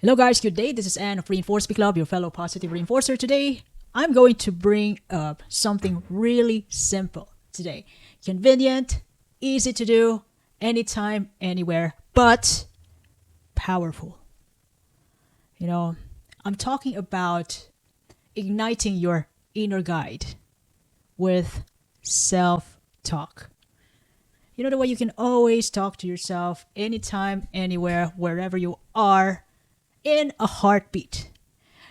Hello, guys. Good day. This is Anne of Reinforce Club, your fellow positive reinforcer. Today, I'm going to bring up something really simple today. Convenient, easy to do, anytime, anywhere, but powerful. I'm talking about igniting your inner guide with self talk. You know, the way you can always talk to yourself anytime, anywhere, wherever you are in a heartbeat.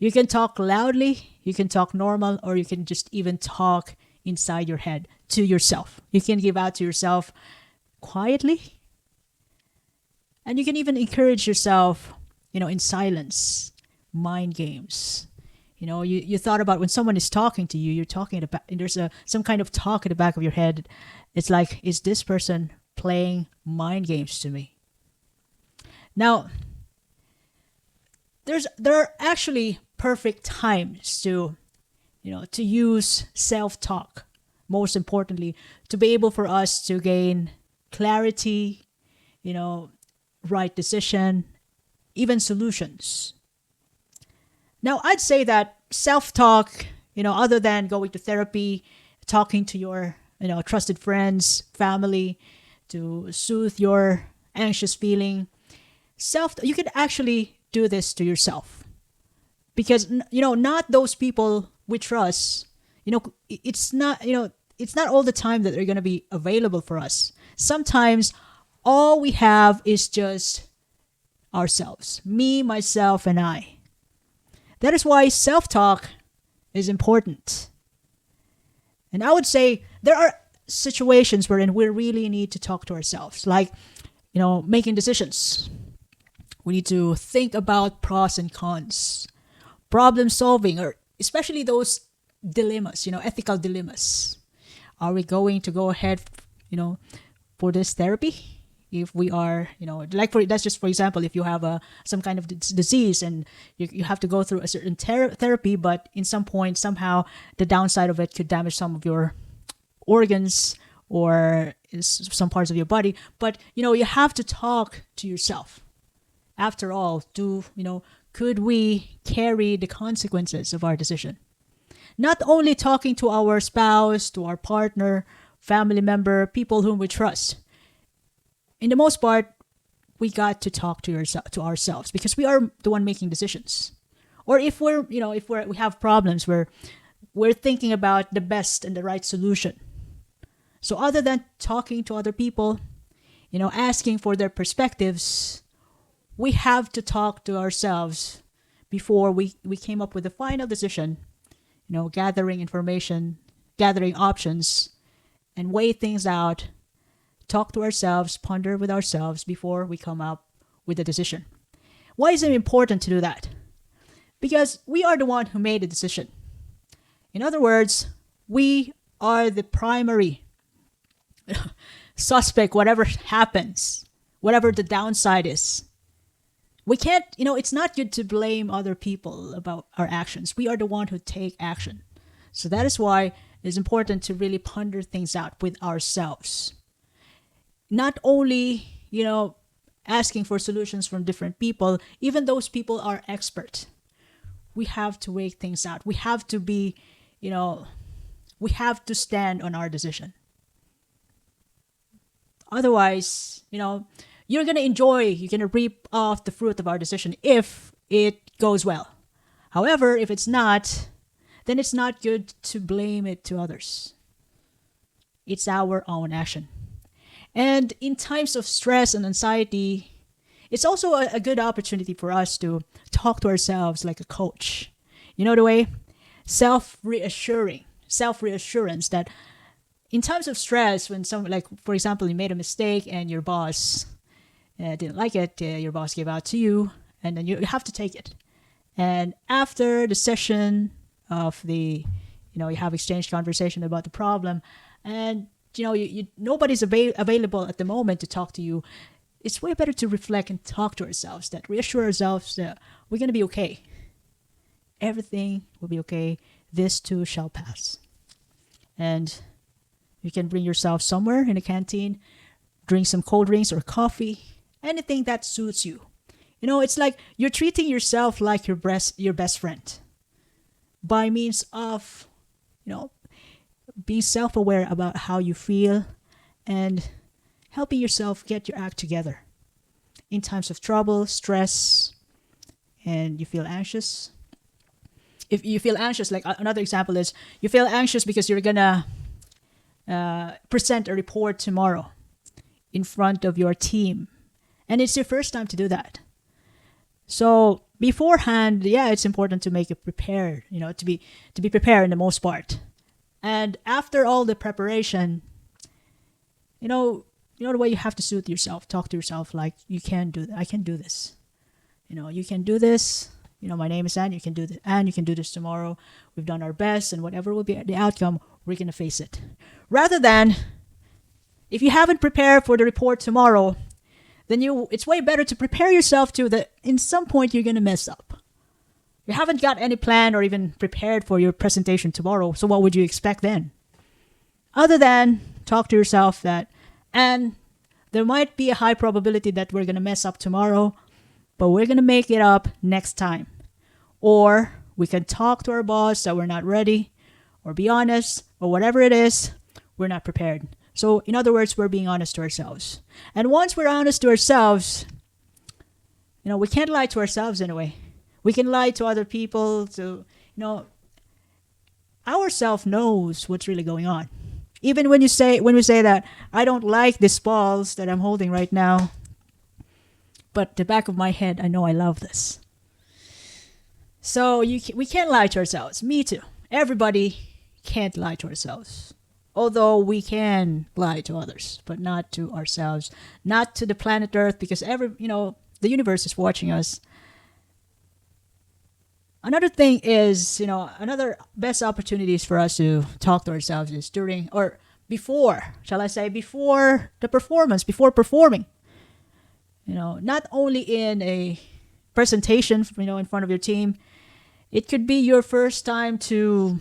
You can talk loudly, you can talk normal, or you can just even talk inside your head to yourself. You can give out to yourself quietly, and you can even encourage yourself, in silence, mind games. You thought about when someone is talking to you, you're talking about, and there's some kind of talk at the back of your head. It's like, is this person playing mind games to me? Now, there are actually perfect times to use self-talk. Most importantly, to be able for us to gain clarity, right decision, even solutions. Now, I'd say that self-talk, other than going to therapy, talking to your, trusted friends, family, to soothe your anxious feeling, you can actually do this to yourself. Because, not those people we trust, it's not, it's not all the time that they're going to be available for us. Sometimes all we have is just ourselves, me, myself, and I. That is why self-talk is important. And I would say there are situations wherein we really need to talk to ourselves, like, making decisions. We need to think about pros and cons, problem solving, or especially those dilemmas, ethical dilemmas. Are we going to go ahead, for this therapy? If we are, that's just for example, if you have some kind of disease and you have to go through a certain therapy, but in some point, somehow the downside of it could damage some of your organs or some parts of your body. But, you have to talk to yourself. After all, could we carry the consequences of our decision? Not only talking to our spouse, to our partner, family member, people whom we trust. In the most part, we got to talk to ourselves because we are the one making decisions. Or if we have problems where we're thinking about the best and the right solution. So other than talking to other people, asking for their perspectives, we have to talk to ourselves before we came up with the final decision, gathering information, gathering options, and weigh things out, talk to ourselves, ponder with ourselves before we come up with a decision. Why is it important to do that? Because we are the one who made the decision. In other words, we are the primary suspect, whatever happens, whatever the downside is. We can't, it's not good to blame other people about our actions. We are the one who take action. So that is why it's important to really ponder things out with ourselves. Not only, asking for solutions from different people, even those people are expert. We have to weigh things out. We have to be, we have to stand on our decision. Otherwise, you're going to reap off the fruit of our decision if it goes well. However, if it's not, then it's not good to blame it to others. It's our own action. And in times of stress and anxiety, it's also a good opportunity for us to talk to ourselves like a coach. You know the way? Self-reassurance that in times of stress, when for example, you made a mistake and your boss didn't like it, your boss gave out to you, and then you have to take it. And after the session of you have exchanged conversation about the problem, and nobody's available at the moment to talk to you. It's way better to reflect and talk to ourselves, that reassure ourselves that we're going to be okay. Everything will be okay. This too shall pass. And you can bring yourself somewhere in a canteen, drink some cold drinks or coffee, anything that suits you. It's like you're treating yourself like your best friend by means of, you know, being self-aware about how you feel and helping yourself get your act together in times of trouble, stress, and you feel anxious. If you feel anxious, like another example is you feel anxious because you're gonna present a report tomorrow in front of your team, and it's your first time to do that. So beforehand, yeah, it's important to make it prepared, to be prepared in the most part. And after all the preparation, the way you have to soothe yourself, talk to yourself like you can do that. I can do this. You can do this. My name is Anne. You can do this. Anne, you can do this tomorrow. We've done our best, and whatever will be the outcome, we're gonna face it. Rather than if you haven't prepared for the report tomorrow, then it's way better to prepare yourself to that in some point you're gonna mess up. You haven't got any plan or even prepared for your presentation tomorrow, so what would you expect then? Other than talk to yourself that, and there might be a high probability that we're gonna mess up tomorrow, but we're gonna make it up next time. Or we can talk to our boss that we're not ready, or be honest, or whatever it is, we're not prepared. So in other words, we're being honest to ourselves. And once we're honest to ourselves, we can't lie to ourselves in a way. We can lie to other people. Our self knows what's really going on. Even when we say that I don't like these balls that I'm holding right now, but the back of my head, I know I love this. So we can't lie to ourselves. Me too. Everybody can't lie to ourselves. Although we can lie to others, but not to ourselves, not to the planet Earth, because the universe is watching us. Another thing is, another best opportunities for us to talk to ourselves is during or before, shall I say, before the performance, before performing. Not only in a presentation, in front of your team, it could be your first time to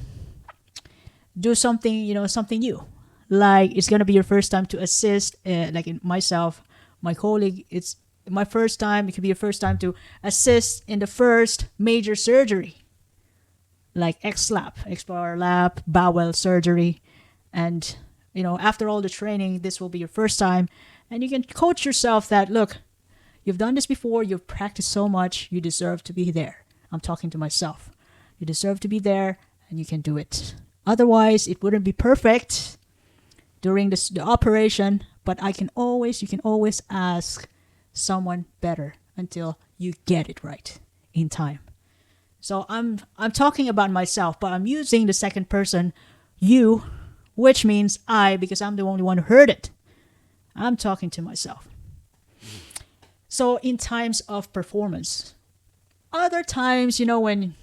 do something, something new. Like it's going to be your first time to assist, like in myself, my colleague, it's my first time. It could be your first time to assist in the first major surgery, like X-Bar lap, bowel surgery. And, after all the training, this will be your first time. And you can coach yourself that, look, you've done this before. You've practiced so much. You deserve to be there. I'm talking to myself. You deserve to be there and you can do it. Otherwise, it wouldn't be perfect during the operation, but you can always ask someone better until you get it right in time. So I'm talking about myself, but I'm using the second person, you, which means I, because I'm the only one who heard it. I'm talking to myself. So in times of performance, other times, when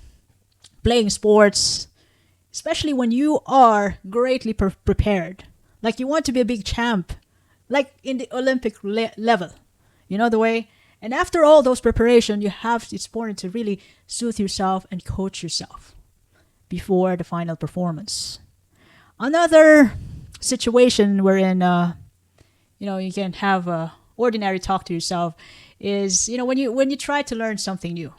playing sports, especially when you are greatly prepared, like you want to be a big champ, like in the Olympic level, the way. And after all those preparation, it's important to really soothe yourself and coach yourself before the final performance. Another situation wherein, you can have a ordinary talk to yourself is, when you try to learn something new,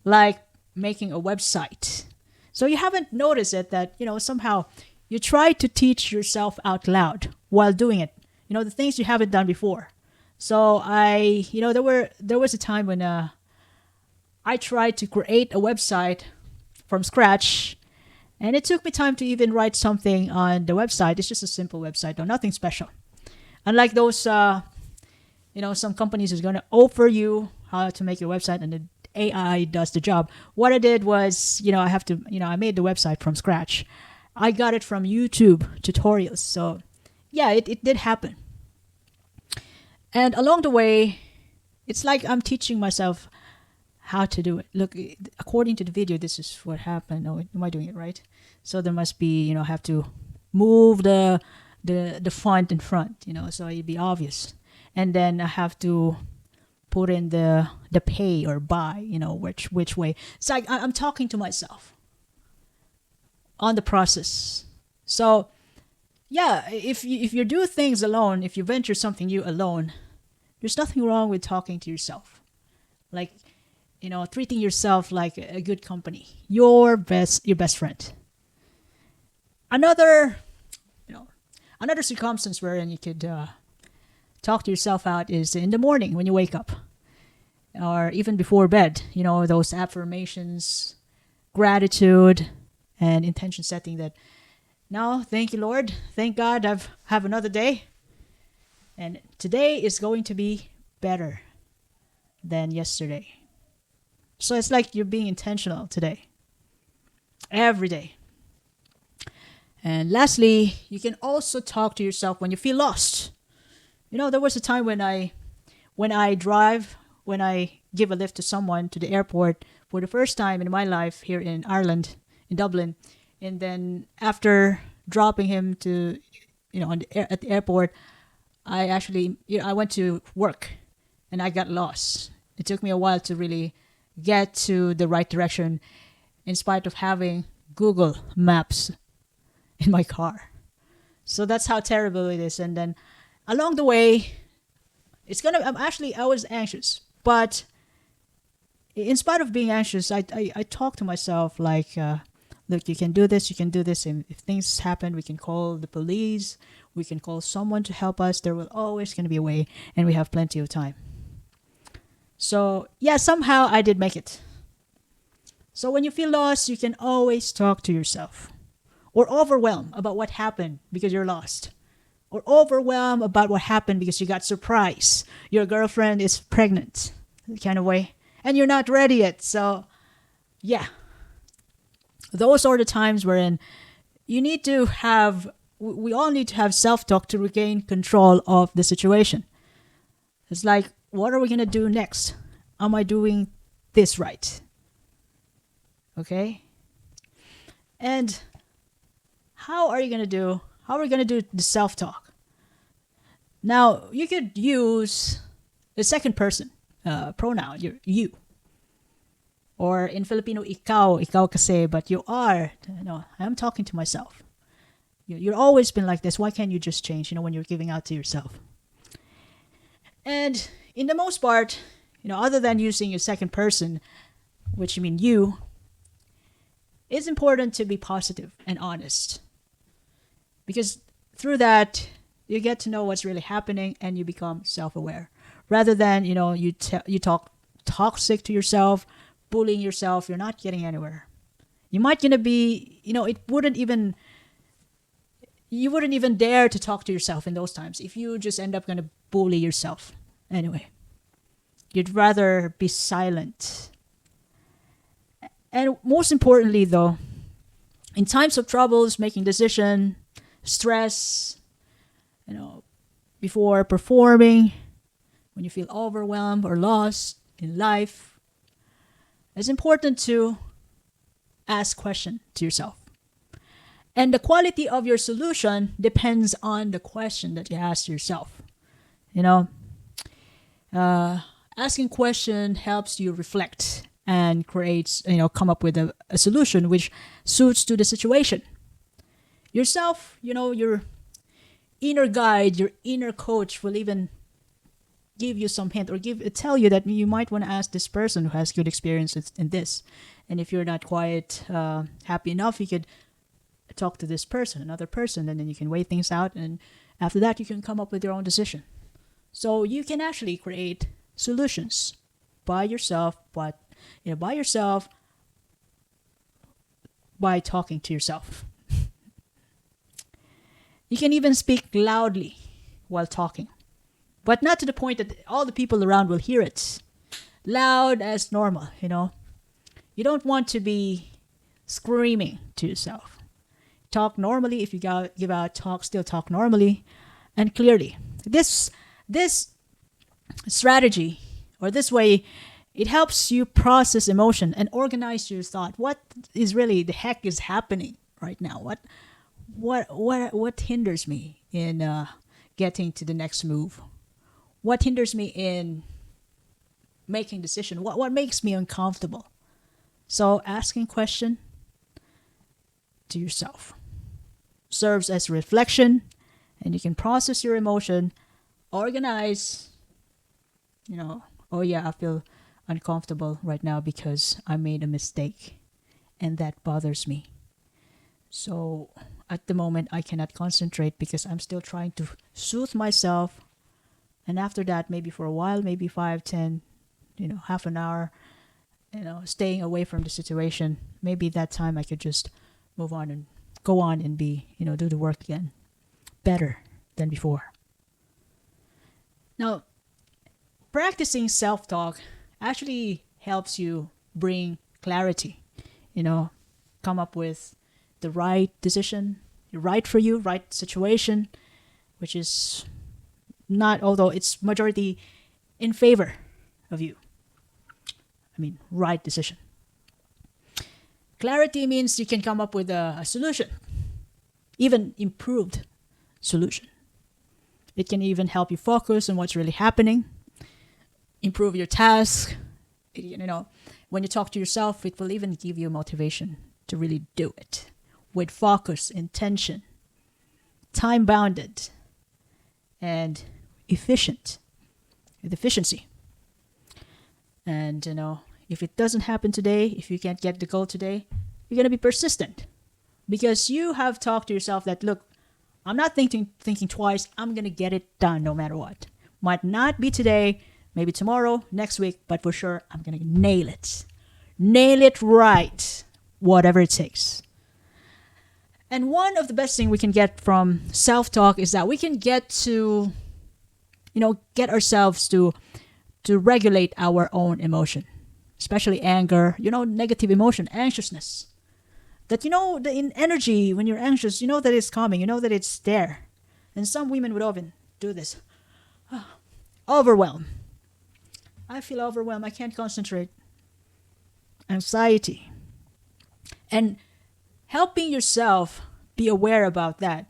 like making a website. So you haven't noticed it that, somehow you try to teach yourself out loud while doing it, the things you haven't done before. So there was a time when I tried to create a website from scratch, and it took me time to even write something on the website. It's just a simple website, though, nothing special. Unlike those, some companies is going to offer you how to make your website and the AI does the job. What I did was, I made the website from scratch. I got it from YouTube tutorials. So yeah, it did happen. And along the way, it's like I'm teaching myself how to do it. Look, according to the video, this is what happened. Oh, am I doing it right? So there must be, have to move the font in front, so it'd be obvious. And then I have to put in the pay or buy, which way. It's like I'm talking to myself on the process. So yeah, if you do things alone, if you venture something new alone, there's nothing wrong with talking to yourself. Like, treating yourself like a good company, your best friend. Another, you know, another circumstance wherein you could talk to yourself out is in the morning when you wake up, or even before bed. Those affirmations, gratitude, and intention setting that now, thank you, Lord. Thank God I've have another day. And today is going to be better than yesterday. So it's like you're being intentional today, every day. And lastly, you can also talk to yourself when you feel lost. There was a time when I drive, when I give a lift to someone to the airport for the first time in my life here in Ireland, in Dublin, and then after dropping him to, at the airport, I went to work, and I got lost. It took me a while to really get to the right direction, in spite of having Google Maps in my car. So that's how terrible it is. And then along the way, I was anxious, but in spite of being anxious, I talk to myself like, look, you can do this, you can do this. And if things happen, we can call the police, we can call someone to help us. There will always going to be a way, and we have plenty of time. So yeah, somehow I did make it. So when you feel lost, you can always talk to yourself, or overwhelmed about what happened because you're lost, or overwhelmed about what happened because you got surprised. Your girlfriend is pregnant, kind of way, and you're not ready yet. So yeah, those are the times wherein you need to have, we all need to have self-talk to regain control of the situation. It's like, what are we going to do next? Am I doing this right? Okay? And how are we going to do the self-talk? Now, you could use the second person pronoun, you. Or in Filipino, ikaw kasi, but you are, I'm talking to myself. You've always been like this. Why can't you just change, when you're giving out to yourself? And in the most part, other than using your second person, which you mean you, it's important to be positive and honest. Because through that, you get to know what's really happening and you become self-aware. Rather than, you talk toxic to yourself, bullying yourself, you're not getting anywhere. You might gonna be, you wouldn't even dare to talk to yourself in those times if you just end up gonna bully yourself. Anyway, you'd rather be silent. And most importantly, though, in times of troubles, making decision, stress, before performing, when you feel overwhelmed or lost in life, it's important to ask questions to yourself. And the quality of your solution depends on the question that you ask yourself. Asking question helps you reflect and creates, come up with a solution which suits to the situation. Yourself, your inner guide, your inner coach will even give you some hint or tell you that you might want to ask this person who has good experience in this. And if you're not quite happy enough, you could talk to this person, another person, and then you can weigh things out. And after that, you can come up with your own decision. So you can actually create solutions by yourself, but by talking to yourself. You can even speak loudly while talking, but not to the point that all the people around will hear it. Loud as normal, You don't want to be screaming to yourself. Talk normally. If you give out talk, still talk normally and clearly. This strategy, or this way, it helps you process emotion and organize your thought. What is really the heck is happening right now? What hinders me in getting to the next move? What hinders me in making decision? What makes me uncomfortable? So asking question to yourself serves as reflection, and you can process your emotion, organize, oh yeah, uncomfortable right now because I made a mistake, and that bothers me. So at the moment, I cannot concentrate because I'm still trying to soothe myself. And after that, maybe for a while, maybe 5, 10, half an hour, staying away from the situation. Maybe that time I could just move on and go on and do the work again better than before. Now, practicing self-talk actually helps you bring clarity, come up with the right decision, right for you, right situation, which is not, although it's majority in favor of you. Right decision. Clarity means you can come up with a solution, even improved solution. It can even help you focus on what's really happening, improve your task. When you talk to yourself, it will even give you motivation to really do it with focus, intention, time bounded, and efficient, with efficiency. And if it doesn't happen today, if you can't get the goal today, you're going to be persistent because you have talked to yourself that, look, I'm not thinking twice. I'm going to get it done no matter what. Might not be today, maybe tomorrow, next week, but for sure, I'm going to nail it. Nail it right, whatever it takes. And one of the best things we can get from self-talk is that we can get to, get ourselves to regulate our own emotion, especially anger, negative emotion, anxiousness. That, in energy, when you're anxious, that it's coming, that it's there. And some women would often do this. Overwhelm. I feel overwhelmed. I can't concentrate. Anxiety. And helping yourself be aware about that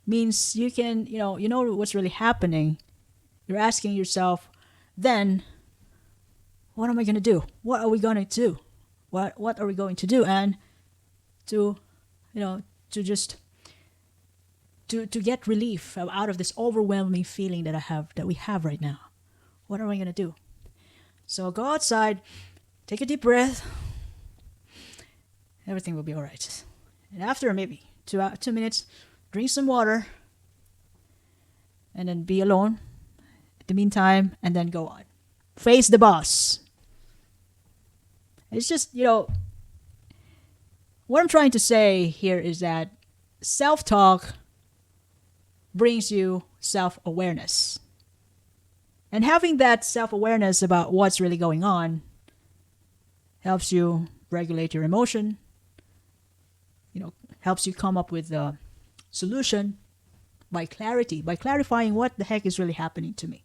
means you can, what's really happening. You're asking yourself, then, what am I going to do? What are we going to do? What are we going to do? And to get relief out of this overwhelming feeling that we have right now. What are we going to do? So go outside, take a deep breath. Everything will be all right. And after maybe 2 minutes, drink some water, and then be alone in the meantime, and then go on. Face the boss. It's just, what I'm trying to say here is that self-talk brings you self-awareness. And having that self-awareness about what's really going on helps you regulate your emotion, helps you come up with a solution by clarifying what the heck is really happening to me.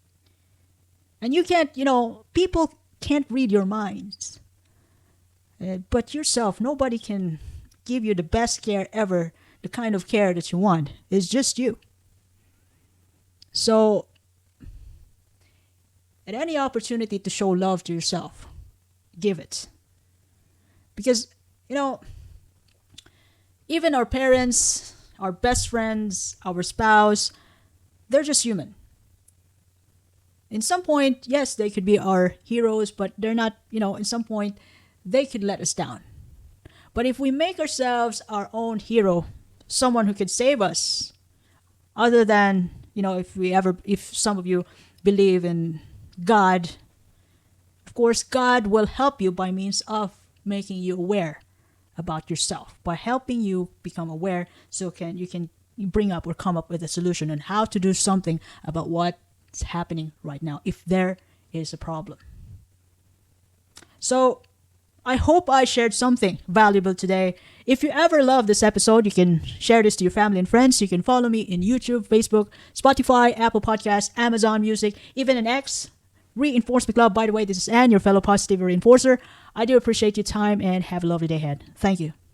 And you can't, people can't read your minds. But yourself, nobody can give you the best care ever, the kind of care that you want. It's just you. So, at any opportunity to show love to yourself, give it. Because, even our parents, our best friends, our spouse, they're just human. In some point, yes, they could be our heroes, but they're not, in some point, they could let us down. But if we make ourselves our own hero, someone who could save us, other than, if some of you believe in God, of course, God will help you by means of making you aware about yourself, by helping you become aware so you can bring up or come up with a solution on how to do something about what's happening right now, if there is a problem. So, I hope I shared something valuable today. If you ever love this episode, you can share this to your family and friends. You can follow me in YouTube, Facebook, Spotify, Apple Podcasts, Amazon Music, even an X, Reinforcement Club. By the way, this is Anne, your fellow positive reinforcer. I do appreciate your time and have a lovely day ahead. Thank you.